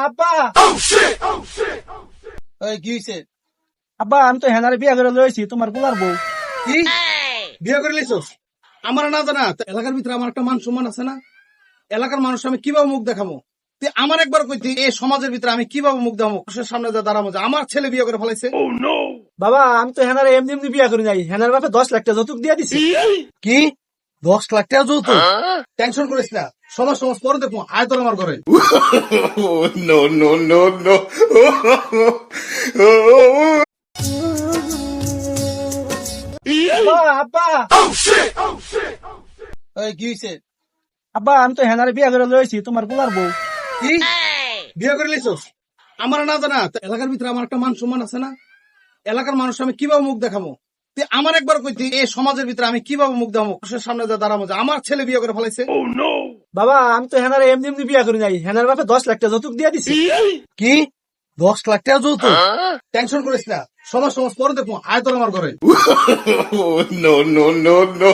আব্বা কি হয়েছে? আব্বা আমি তো হেনারে বিয়া করে লইছি তোমার পোলার বউ। কি বিয়ে করে লিছস? আমার না জানা তো এলাকার ভিতরে আমার একটা মান সম্মান আছে না? এলাকার মানুষ আমি কিভাবে মুখ দেখাবো? তুই আমার একবার কইতি এই সমাজের ভিতরে আমি কিভাবে মুখ দেখাবো? মানুষের সামনে যা দাঁড়াবো যে আমার ছেলে বিয়ে করে ফেলাইছে। বাবা আমি তো হেনারে এমনি এমনি বিয়া করি নাই, হেনার বাপে 10 লাখ টাকা যৌতুক দিয়ে দিছি। কি 10 লাখ টাকা যৌতুক? টেনশন করিস না, সমাজ সমাজ পরে দেখবো, আয় তোর আমার ঘরে। No, no, no, no. আব্বা কি হয়েছে? আব্বা আমি তো হেনারে বিয়া করে লইছি তোমার পোলার বউ। কি বিয়ে করে লিছস? আমার না জানা তো এলাকার ভিতরে আমার একটা মান সম্মান আছে না? এলাকার মানুষ আমি কিভাবে মুখ দেখাবো? তুই আমার একবার কইতি এই সমাজের ভিতরে আমি কিভাবে মুখ দেখাবো? মানুষের সামনে যা দাঁড়াবো যে আমার ছেলে বিয়ে করে ফেলাইছে। বাবা আমি তো হেনারে এমনি এমনি বিয়া করি নাই, হেনার বাপে 10 লাখ টাকা যৌতুক দিয়ে দিছি। কি 10 লাখ টাকা যৌতুক? টেনশন করিস না, সমাজ সমাজ পরে দেখবো, আয় তোর আমার ঘরে। No, no, no, no.